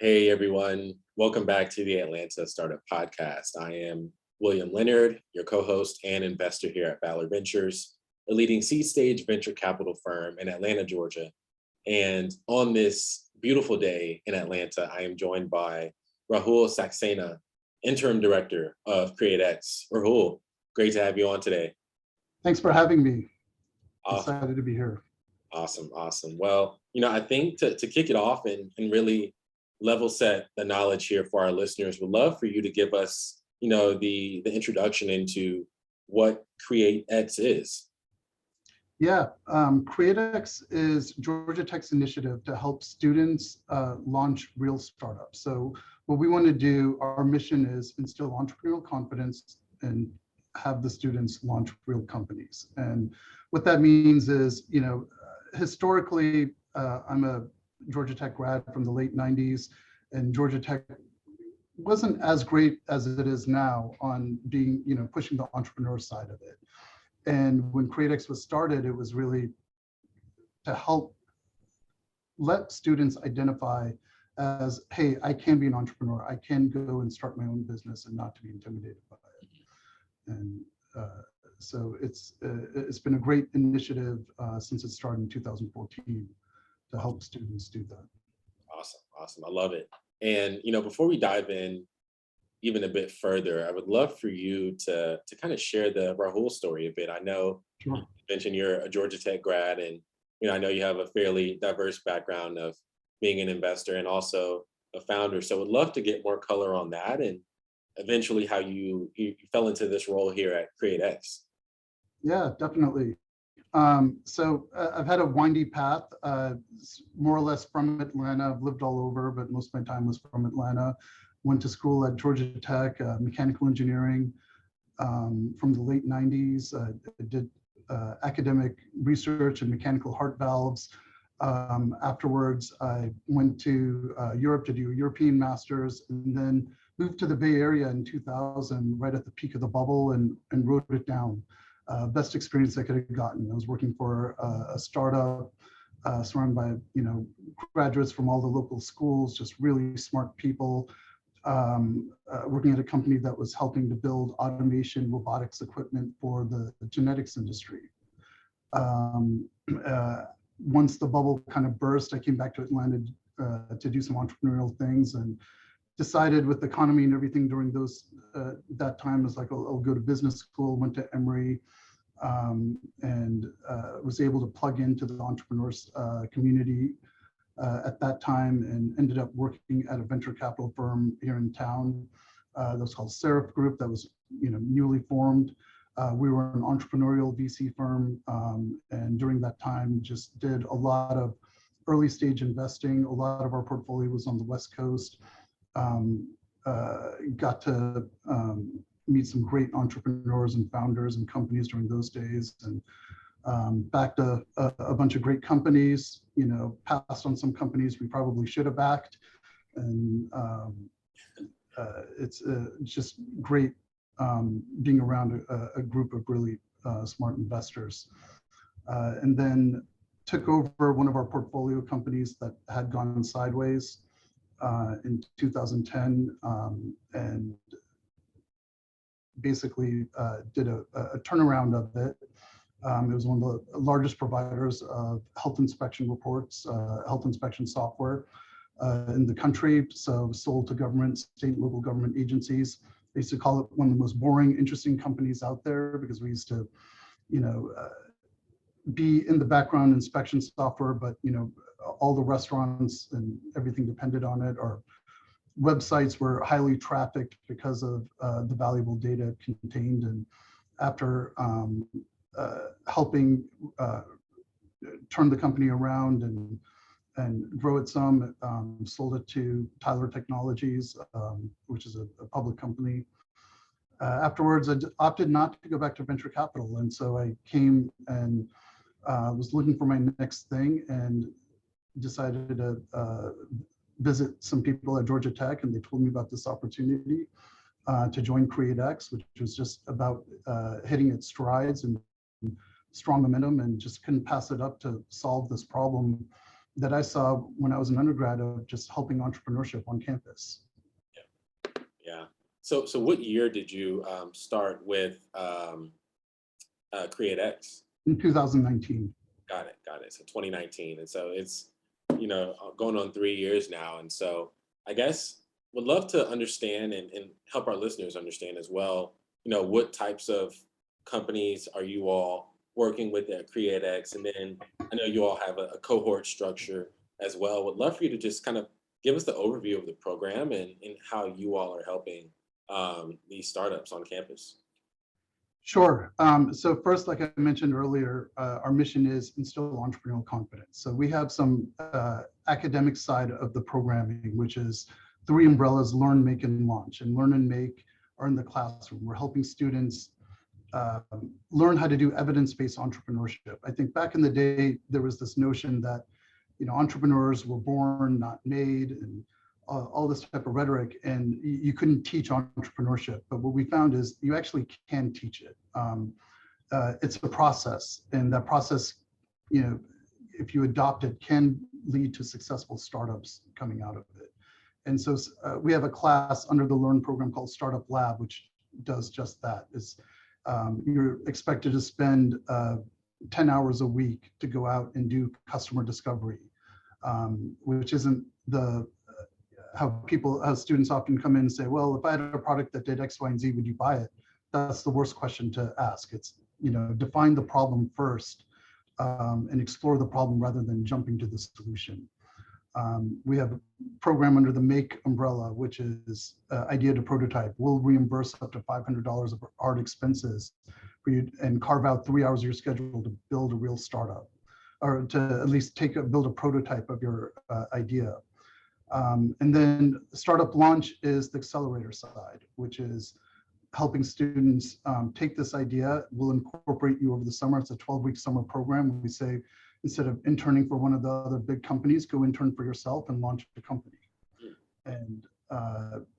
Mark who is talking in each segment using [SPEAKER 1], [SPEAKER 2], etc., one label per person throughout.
[SPEAKER 1] Hey everyone, welcome back to the Atlanta Startup Podcast. I am William Leonard, your co-host and investor here at Valor Ventures, a leading seed stage venture capital firm in Atlanta, Georgia. And on this beautiful day in Atlanta, I am joined by Rahul Saxena, interim director of CreateX. Rahul, great to have you on today.
[SPEAKER 2] Thanks for having me.
[SPEAKER 1] Awesome.
[SPEAKER 2] Excited to be here.
[SPEAKER 1] Awesome. Well, I think to kick it off and really level set the knowledge here for our listeners, would love for you to give us, the introduction into what CreateX is.
[SPEAKER 2] Yeah, CreateX is Georgia Tech's initiative to help students launch real startups. So what we want to do, our mission is instill entrepreneurial confidence and have the students launch real companies. And what that means is, historically, I'm a Georgia Tech grad from the late 90s, and Georgia Tech wasn't as great as it is now on being, pushing the entrepreneur side of it. And when CreateX was started, it was really to help let students identify as, hey, I can be an entrepreneur. I can go and start my own business and not to be intimidated by it. And so it's been a great initiative since it started in 2014 to help students do that.
[SPEAKER 1] Awesome. I love it. And, before we dive in even a bit further, I would love for you to kind of share the Rahul story a bit. I know
[SPEAKER 2] Sure.
[SPEAKER 1] you mentioned you're a Georgia Tech grad, and, I know you have a fairly diverse background of being an investor and also a founder. So I would love to get more color on that and eventually how you fell into this role here at CreateX.
[SPEAKER 2] Yeah, definitely. So I've had a windy path, more or less from Atlanta. I've lived all over, but most of my time was from Atlanta. Went to school at Georgia Tech, mechanical engineering from the late 90s. I did academic research in mechanical heart valves. Afterwards, I went to Europe to do a European master's, and then moved to the Bay Area in 2000, right at the peak of the bubble, and wrote it down. Best experience I could have gotten. I was working for a startup surrounded by graduates from all the local schools, just really smart people. Working at a company that was helping to build automation robotics equipment for the genetics industry. Once the bubble kind of burst, I came back to Atlanta to do some entrepreneurial things, and decided with the economy and everything during that time, was like, I'll go to business school. Went to Emory, and was able to plug into the entrepreneurs community at that time, and ended up working at a venture capital firm here in town that was called Seraph Group, that was newly formed. We were an entrepreneurial VC firm, and during that time just did a lot of early stage investing. A lot of our portfolio was on the West Coast. Got to meet some great entrepreneurs and founders and companies during those days, and backed a bunch of great companies, passed on some companies we probably should have backed. And it's just great being around a group of really smart investors. And then took over one of our portfolio companies that had gone sideways in 2010, and basically did a turnaround of it. It was one of the largest providers of health inspection reports, health inspection software in the country. So sold to government, state, local government agencies. They used to call it one of the most boring, interesting companies out there, because we used to, be in the background inspection software, but all the restaurants and everything depended on it. Our websites were highly trafficked because of the valuable data contained. And after helping turn the company around and grow it some, sold it to Tyler Technologies, which is a public company. Afterwards, I opted not to go back to venture capital. And so I came and was looking for my next thing, and decided to visit some people at Georgia Tech, and they told me about this opportunity to join CreateX, which was just about hitting its strides and strong momentum, and just couldn't pass it up to solve this problem that I saw when I was an undergrad of just helping entrepreneurship on campus.
[SPEAKER 1] Yeah. So what year did you start with CreateX?
[SPEAKER 2] In 2019.
[SPEAKER 1] Got it. Got it. So 2019. And so it's, going on 3 years now. And so I guess would love to understand and help our listeners understand as well, what types of companies are you all working with at CreateX? And then I know you all have a cohort structure as well. Would love for you to just kind of give us the overview of the program and how you all are helping these startups on campus.
[SPEAKER 2] Sure. So first, like I mentioned earlier, our mission is instill entrepreneurial confidence. So we have some academic side of the programming, which is 3 umbrellas: learn, make, and launch. And learn and make are in the classroom. We're helping students learn how to do evidence-based entrepreneurship. I think back in the day, there was this notion that, entrepreneurs were born, not made, and all this type of rhetoric, and you couldn't teach entrepreneurship. But what we found is you actually can teach it. It's a process, and that process, if you adopt it, can lead to successful startups coming out of it. And so we have a class under the Learn program called Startup Lab, which does just that. You're expected to spend 10 hours a week to go out and do customer discovery, which isn't how students often come in and say, well, if I had a product that did X, Y, and Z, would you buy it? That's the worst question to ask. It's, define the problem first and explore the problem rather than jumping to the solution. We have a program under the Make umbrella, which is idea to prototype. We'll reimburse up to $500 of hard expenses for you and carve out 3 hours of your schedule to build a real startup, or to at least build a prototype of your idea. And then Startup Launch is the accelerator side, which is helping students take this idea. We'll incorporate you over the summer. It's a 12-week summer program. We say, instead of interning for one of the other big companies, go intern for yourself and launch a company. And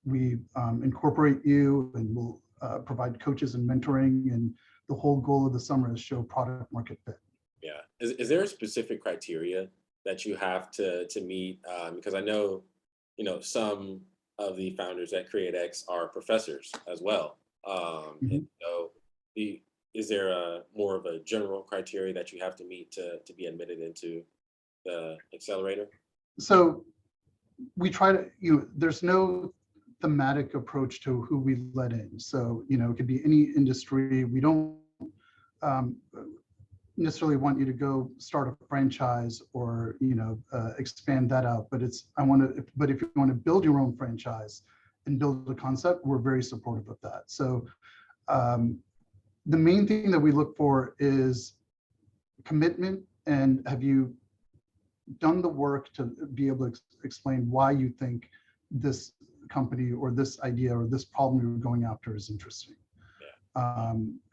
[SPEAKER 2] we incorporate you, and we'll provide coaches and mentoring. And the whole goal of the summer is show product market fit.
[SPEAKER 1] Yeah. Is there a specific criteria that you have to meet? Because I know, some of the founders at CreateX are professors as well. And so is there more of a general criteria that you have to meet to be admitted into the accelerator?
[SPEAKER 2] So we try to, there's no thematic approach to who we let in. So, it could be any industry. We don't necessarily want you to go start a franchise or expand that out, but if you want to build your own franchise and build a concept, we're very supportive of that. So the main thing that we look for is commitment, and have you done the work to be able to explain why you think this company or this idea or this problem you're going after is interesting.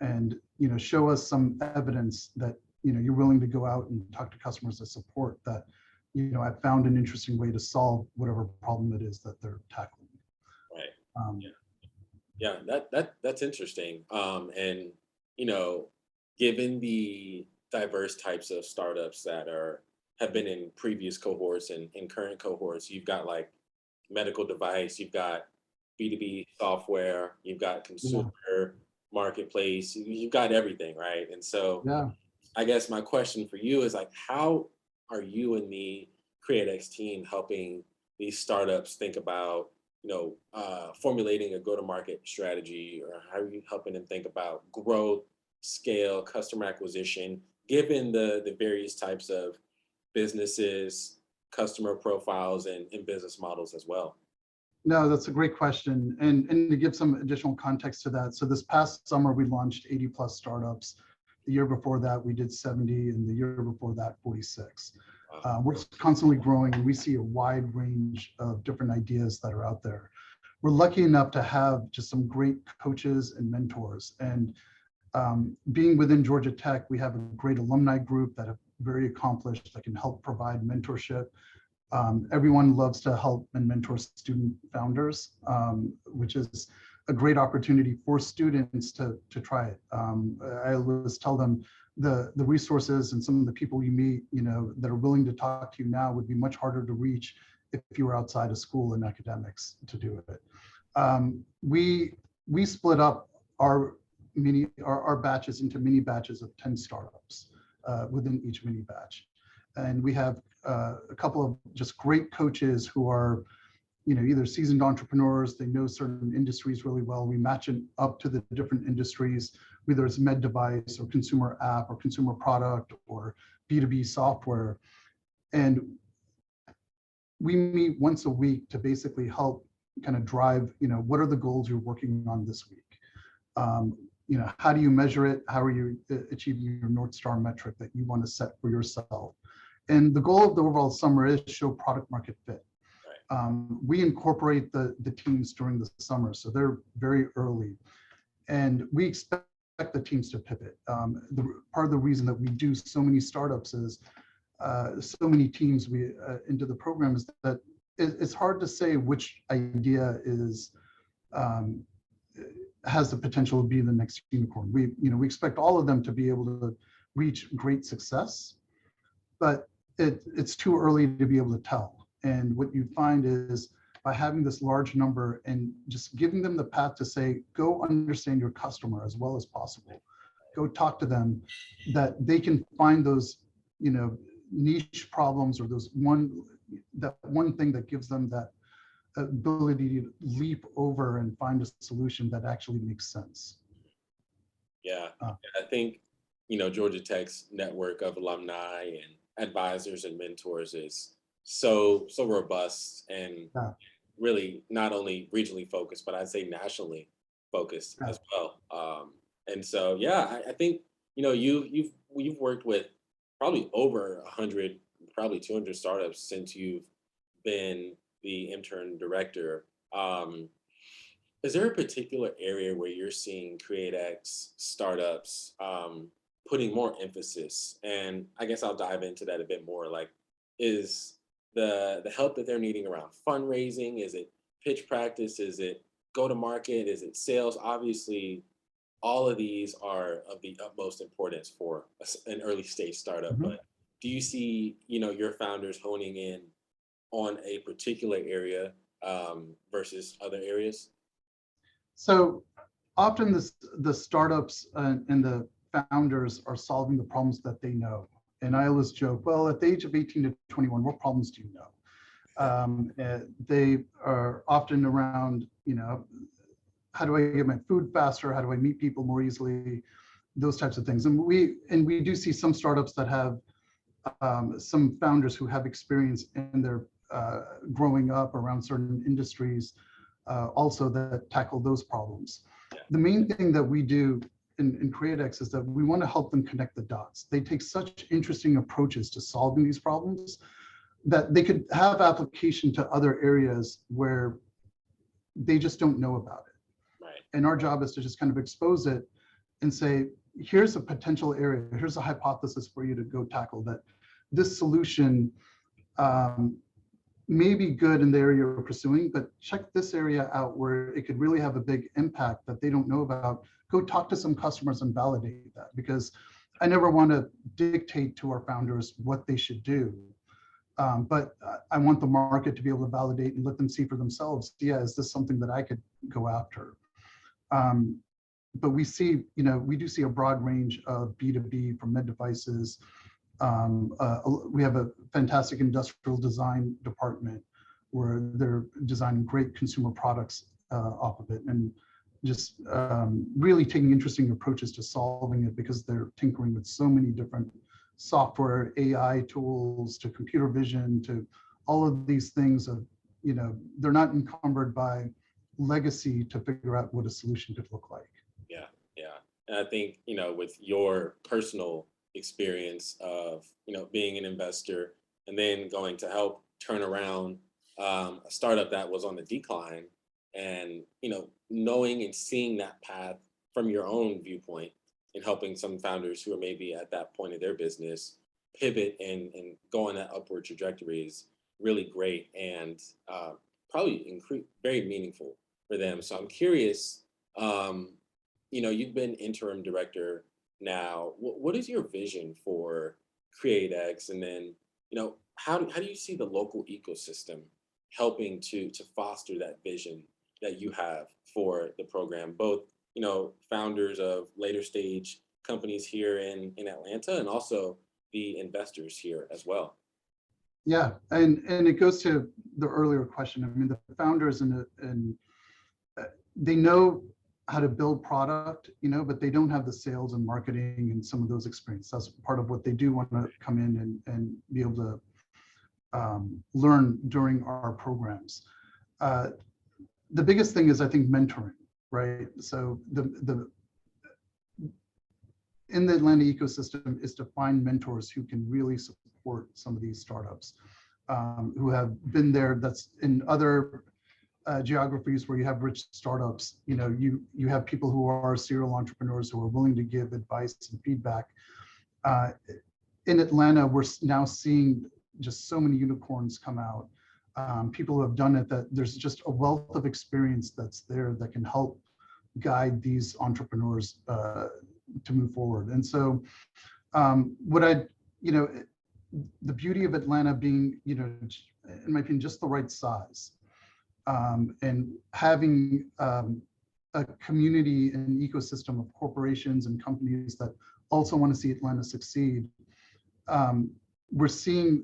[SPEAKER 2] And show us some evidence that you're willing to go out and talk to customers that support that. I found an interesting way to solve whatever problem it is that they're tackling.
[SPEAKER 1] Right. That's interesting. And given the diverse types of startups that have been in previous cohorts and in current cohorts, you've got like medical device, you've got B2B software, you've got consumer marketplace, you've got everything, right? And so I guess my question for you is like, how are you and the CreateX team helping these startups think about, formulating a go-to-market strategy, or how are you helping them think about growth, scale, customer acquisition, given the various types of businesses, customer profiles, and business models as well?
[SPEAKER 2] No, that's a great question. And to give some additional context to that, so this past summer, we launched 80 plus startups. The year before that, we did 70, and the year before that, 46. We're constantly growing, and we see a wide range of different ideas that are out there. We're lucky enough to have just some great coaches and mentors. And being within Georgia Tech, we have a great alumni group that are very accomplished, that can help provide mentorship. Everyone loves to help and mentor student founders, which is a great opportunity for students to try it. I always tell them, the resources and some of the people you meet, that are willing to talk to you now would be much harder to reach if you were outside of school and academics to do it. We split up our batches into mini batches of 10 startups within each mini batch. And we have a couple of just great coaches who are, either seasoned entrepreneurs, they know certain industries really well. We match it up to the different industries, whether it's med device or consumer app or consumer product or B2B software. And we meet once a week to basically help kind of drive, what are the goals you're working on this week? How do you measure it? How are you achieving your North Star metric that you want to set for yourself? And the goal of the overall summer is show product market fit. We incorporate the teams during the summer, so they're very early. And we expect the teams to pivot. Part of the reason that we do so many startups is so many teams into the program is that it's hard to say which idea has the potential to be the next unicorn. We expect all of them to be able to reach great success, but it's too early to be able to tell. And what you find is by having this large number and just giving them the path to say, go understand your customer as well as possible. Go talk to them, that they can find those, niche problems or that one thing that gives them that ability to leap over and find a solution that actually makes sense.
[SPEAKER 1] Yeah, I think, Georgia Tech's network of alumni and advisors and mentors is so robust and really not only regionally focused, but I'd say nationally focused as well. And so, I think, you've worked with probably over 100, probably 200 startups since you've been the intern director. Is there a particular area where you're seeing CreateX startups putting more emphasis? And I guess I'll dive into that a bit more. Like, is the help that they're needing around fundraising? Is it pitch practice? Is it go to market? Is it sales? Obviously, all of these are of the utmost importance for an early stage startup. Mm-hmm. But do you see, your founders honing in on a particular area versus other areas?
[SPEAKER 2] So often the startups and the founders are solving the problems that they know. And I always joke, well, at the age of 18 to 21, what problems do you know? They are often around, how do I get my food faster? How do I meet people more easily? Those types of things. And we do see some startups that have some founders who have experience in their growing up around certain industries also that tackle those problems. The main thing that we do in CreateX is that we want to help them connect the dots. They take such interesting approaches to solving these problems that they could have application to other areas where they just don't know about it.
[SPEAKER 1] Right.
[SPEAKER 2] And our job is to just kind of expose it and say, here's a potential area, here's a hypothesis for you to go tackle, that this solution may be good in the area you're pursuing, but check this area out where it could really have a big impact that they don't know about. Go talk to some customers and validate that, because I never want to dictate to our founders what they should do. But I want the market to be able to validate and let them see for themselves, is this something that I could go after? But we see, we do see a broad range of B2B from med devices. We have a fantastic industrial design department where they're designing great consumer products off of it, and just really taking interesting approaches to solving it, because they're tinkering with so many different software, AI tools, to computer vision, to all of these things of, they're not encumbered by legacy to figure out what a solution could look like.
[SPEAKER 1] Yeah. And I think, with your personal experience of, being an investor and then going to help turn around a startup that was on the decline, and, knowing and seeing that path from your own viewpoint, and helping some founders who are maybe at that point of their business pivot and go on that upward trajectory is really great, and probably very meaningful for them. So I'm curious, you've been interim director now. What is your vision for CreateX? And then, how do you see the local ecosystem helping to foster that vision that you have for the program? Both, founders of later stage companies here in Atlanta, and also the investors here as well.
[SPEAKER 2] Yeah, and it goes to the earlier question. I mean, the founders and they know how to build product, but they don't have the sales and marketing and some of those experience. That's part of what they do want to come in and be able to learn during our programs. The biggest thing is, I think, mentoring, right? So the in the Atlanta ecosystem is to find mentors who can really support some of these startups, who have been there. That's in other geographies where you have rich startups. You have people who are serial entrepreneurs who are willing to give advice and feedback. In Atlanta, we're now seeing just so many unicorns come out. People who have done it, that there's just a wealth of experience that's there that can help guide these entrepreneurs to move forward. And so the beauty of Atlanta being, in my opinion, just the right size, and having a community and ecosystem of corporations and companies that also want to see Atlanta succeed. We're seeing,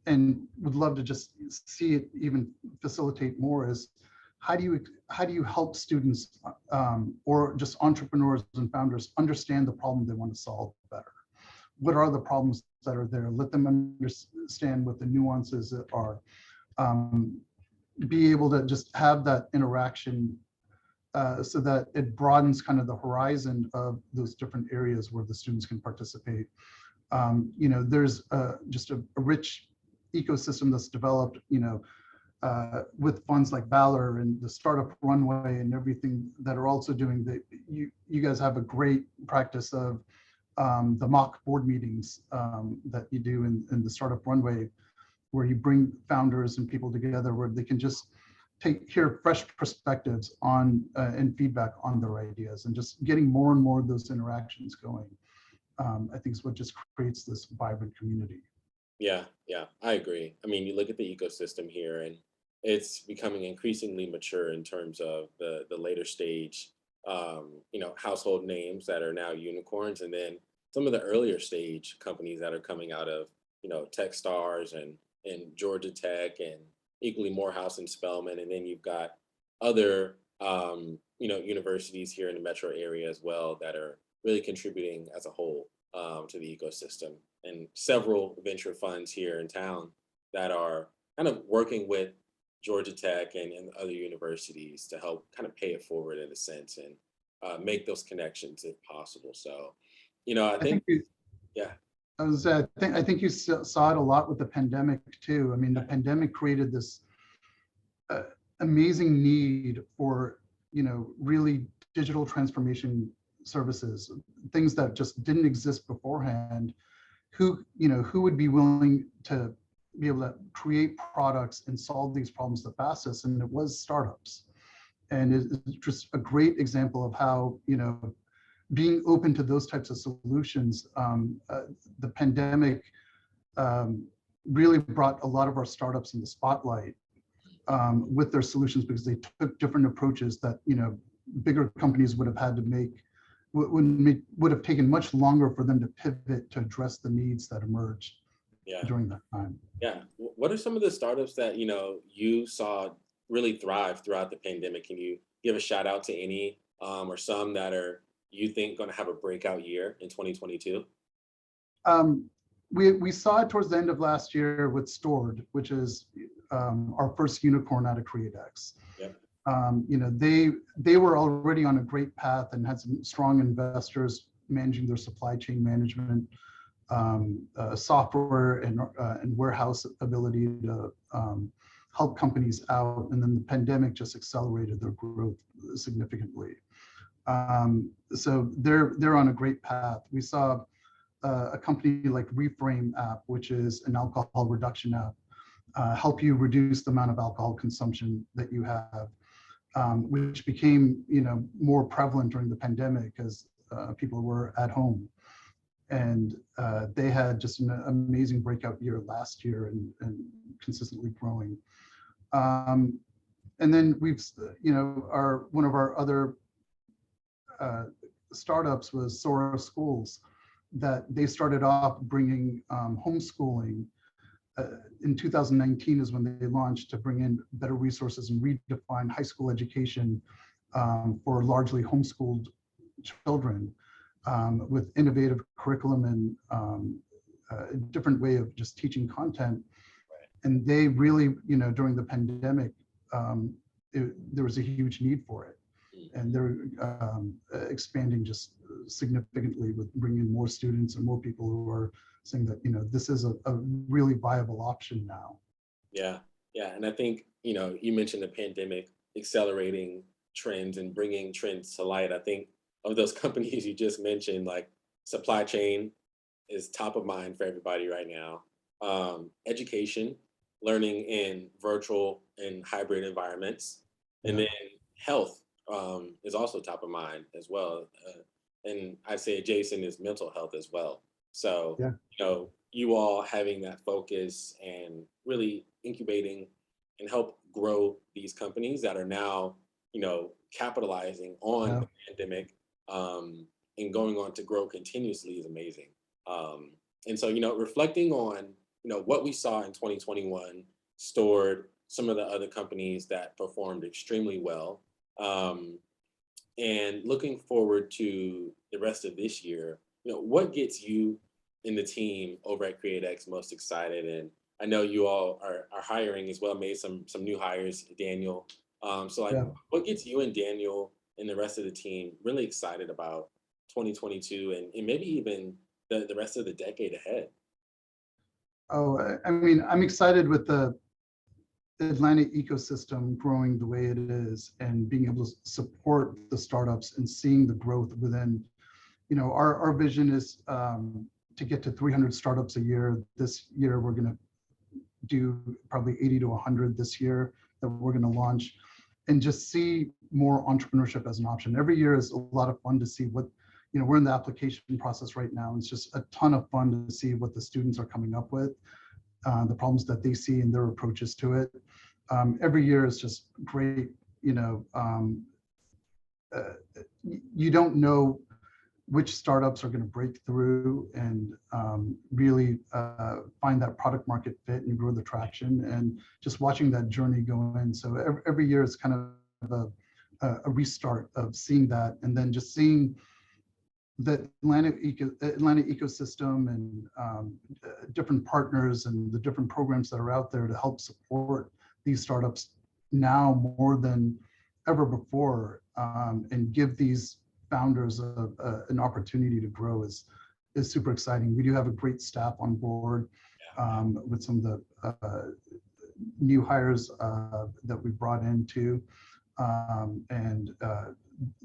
[SPEAKER 2] and would love to just see it even facilitate more, is how do you help students or just entrepreneurs and founders understand the problem they want to solve better? What are the problems that are there? Let them understand what the nuances are. Be able to just have that interaction so that it broadens kind of the horizon of those different areas where the students can participate. There's just a rich ecosystem that's developed, with funds like Valor and the startup runway and everything that are also doing that. You guys have a great practice of the mock board meetings that you do in the startup runway, where you bring founders and people together where they can just hear fresh perspectives on and feedback on their ideas, and just getting more and more of those interactions going, I think is what just creates this vibrant community.
[SPEAKER 1] Yeah, I agree. I mean, you look at the ecosystem here, and it's becoming increasingly mature in terms of the later stage, household names that are now unicorns, and then some of the earlier stage companies that are coming out of, Techstars and Georgia Tech, and equally Morehouse and Spelman, and then you've got other, universities here in the metro area as well that are really contributing as a whole to the ecosystem, and several venture funds here in town that are kind of working with Georgia Tech and other universities to help kind of pay it forward in a sense, and make those connections if possible. So, I think, yeah.
[SPEAKER 2] I think you saw it a lot with the pandemic too. I mean, the pandemic created this amazing need for, really digital transformation services, things that just didn't exist beforehand. Who would be willing to be able to create products and solve these problems the fastest? And it was startups. And it's just a great example of how, being open to those types of solutions. The pandemic really brought a lot of our startups in the spotlight with their solutions, because they took different approaches that, bigger companies would have had to make, would have taken much longer for them to pivot to address the needs that emerged during that time.
[SPEAKER 1] Yeah. What are some of the startups that, you saw really thrive throughout the pandemic? Can you give a shout out to any or some that are, you think, going to have a breakout year in 2022?
[SPEAKER 2] We saw it towards the end of last year with Stored, which is our first unicorn out of CreateX.
[SPEAKER 1] Yep.
[SPEAKER 2] They were already on a great path and had some strong investors managing their supply chain management, software and warehouse ability to help companies out. And then the pandemic just accelerated their growth significantly. So they're on a great path. We saw a company like Reframe app, which is an alcohol reduction app, help you reduce the amount of alcohol consumption that you have, which became more prevalent during the pandemic as people were at home. And they had just an amazing breakout year last year and consistently growing. And then we've, one of our other startups was Sora Schools, that they started off bringing homeschooling. In 2019 is when they launched to bring in better resources and redefine high school education for largely homeschooled children with innovative curriculum and a different way of just teaching content. And they really, during the pandemic, there was a huge need for it. And they're expanding just significantly with bringing more students and more people who are saying that, this is a really viable option now.
[SPEAKER 1] Yeah. And I think, you mentioned the pandemic accelerating trends and bringing trends to light. I think of those companies you just mentioned, like supply chain is top of mind for everybody right now. Education, learning in virtual and hybrid environments, and then health is also top of mind as well. And I'd say adjacent is mental health as well. So, you all having that focus and really incubating and help grow these companies that are now, capitalizing on the pandemic and going on to grow continuously is amazing. And so, reflecting on, what we saw in 2021, Stored, some of the other companies that performed extremely well, and looking forward to the rest of this year, what gets you and the team over at CreateX most excited? And I know you all are hiring as well, made some new hires, Daniel. What gets you and Daniel and the rest of the team really excited about 2022 and maybe even the rest of the decade ahead?
[SPEAKER 2] Oh, I mean, I'm excited with the Atlanta ecosystem growing the way it is and being able to support the startups and seeing the growth within, our vision is to get to 300 startups a year. This year, we're going to do probably 80 to 100 this year that we're going to launch, and just see more entrepreneurship as an option. Every year is a lot of fun to see what, we're in the application process right now. And it's just a ton of fun to see what the students are coming up with, the problems that they see and their approaches to it. Every year is just great. You don't know which startups are going to break through and really find that product market fit and grow the traction, and just watching that journey go in. So every year is kind of a restart of seeing that, and then just seeing the Atlanta ecosystem and different partners and the different programs that are out there to help support these startups now more than ever before, and give these founders an opportunity to grow is super exciting. We do have a great staff on board with some of the new hires that we brought in too. And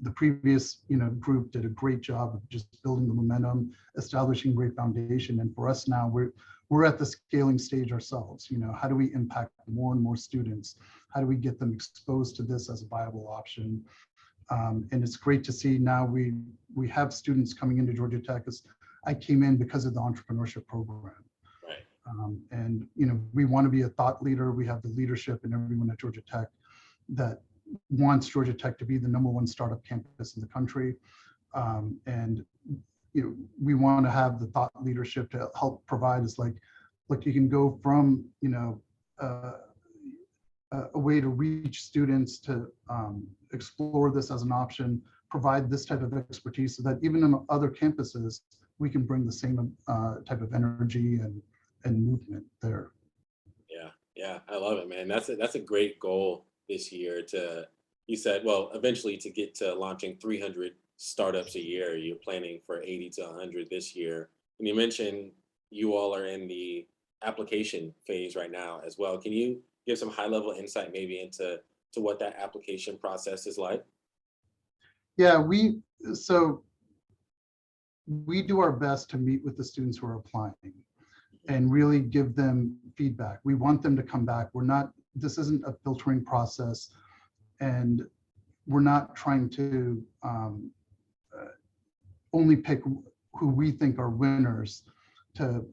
[SPEAKER 2] the previous group did a great job of just building the momentum, establishing great foundation. And for us now, we're at the scaling stage ourselves. How do we impact more and more students? How do we get them exposed to this as a viable option? And it's great to see now we have students coming into Georgia Tech. I came in because of the entrepreneurship program.
[SPEAKER 1] Right.
[SPEAKER 2] And we want to be a thought leader. We have the leadership and everyone at Georgia Tech that wants Georgia Tech to be the #1 startup campus in the country. And we want to have the thought leadership to help provide us like you can go from a way to reach students to explore this as an option, provide this type of expertise so that even in other campuses, we can bring the same type of energy and movement there.
[SPEAKER 1] Yeah, I love it, man. That's a great goal this year you said, well, eventually to get to launching 300 startups a year. You're planning for 80 to 100 this year. And you mentioned you all are in the application phase right now as well. Can you give some high level insight maybe into what that application process is like?
[SPEAKER 2] Yeah, we do our best to meet with the students who are applying and really give them feedback. We want them to come back. This isn't a filtering process, and we're not trying to only pick who we think are winners to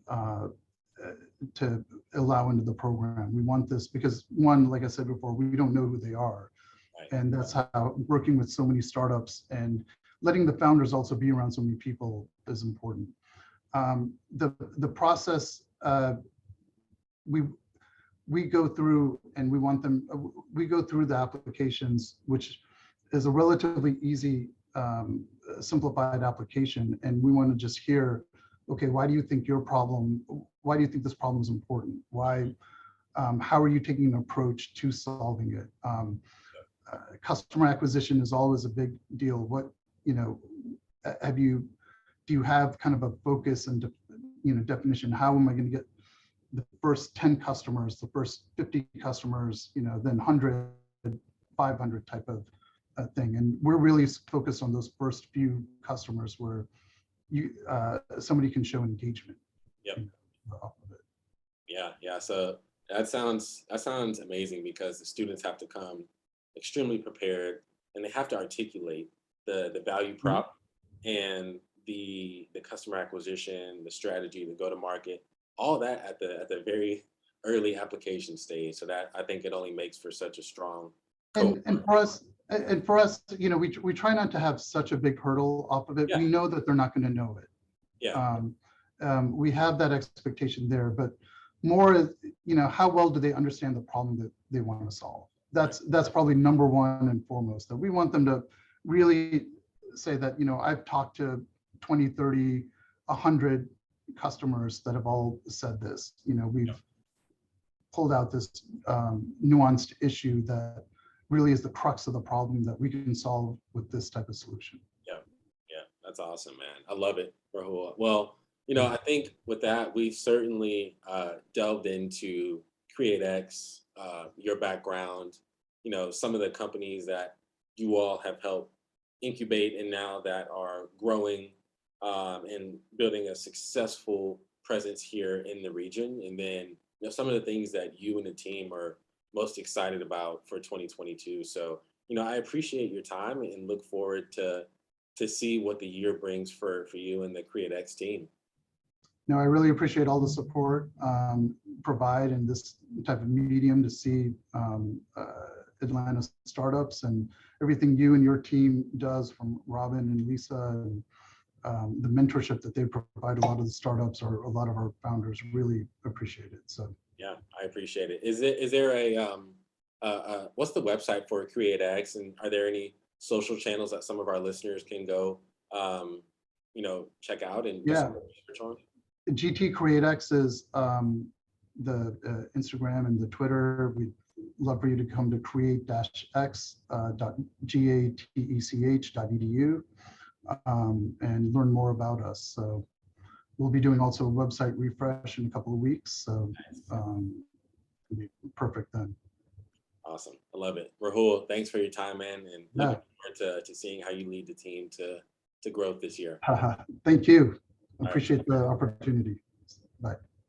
[SPEAKER 2] allow into the program. We want this because, one, like I said before, we don't know who they are.
[SPEAKER 1] Right.
[SPEAKER 2] And that's how working with so many startups and letting the founders also be around so many people is important. The process, we go through and we want them, we go through the applications, which is a relatively easy, simplified application. And we want to just hear, okay, why do you think why do you think this problem is important? Why, how are you taking an approach to solving it? Customer acquisition is always a big deal. What, do you have kind of a focus and, definition? How am I going to get the first 10 customers, the first 50 customers, then 100, 500 type of thing. And we're really focused on those first few customers where somebody can show engagement.
[SPEAKER 1] Yep.
[SPEAKER 2] Off of it.
[SPEAKER 1] Yeah. So that sounds amazing, because the students have to come extremely prepared, and they have to articulate the value prop and the customer acquisition, the strategy, the go-to-market, all that at the very early application stage. So that, I think, it only makes for such a strong
[SPEAKER 2] and for us, we try not to have such a big hurdle off of it.
[SPEAKER 1] Yeah.
[SPEAKER 2] We know that they're not going to know it.
[SPEAKER 1] Yeah.
[SPEAKER 2] We have that expectation there, but more is, how well do they understand the problem that they want to solve? That's probably number one and foremost, that we want them to really say that, I've talked to 20, 30, 100 customers that have all said this. We've pulled out this nuanced issue that really is the crux of the problem that we can solve with this type of solution.
[SPEAKER 1] Yeah. That's awesome, man. I love it, Rahul. Well, I think with that, we've certainly delved into CreateX, your background, some of the companies that you all have helped incubate and now that are growing and building a successful presence here in the region. And then, some of the things that you and the team are most excited about for 2022. So, I appreciate your time and look forward to see what the year brings for you and the CreateX team.
[SPEAKER 2] No, I really appreciate all the support provide in this type of medium to see Atlanta startups, and everything you and your team does, from Robin and Lisa, and the mentorship that they provide a lot of the startups, or a lot of our founders really appreciate it. So
[SPEAKER 1] yeah, I appreciate it. Is there a what's the website for CreateX, and are there any social channels that some of our listeners can go check out and do some research on?
[SPEAKER 2] GT CreateX is the Instagram and the Twitter. We'd love for you to come to create-x.gatech.edu and learn more about us. So we'll be doing also a website refresh in a couple of weeks. So it'll be perfect then.
[SPEAKER 1] Awesome. I love it. Rahul, thanks for your time, man. And looking forward to seeing how you lead the team to growth this year.
[SPEAKER 2] Thank you. Appreciate the opportunity. Bye.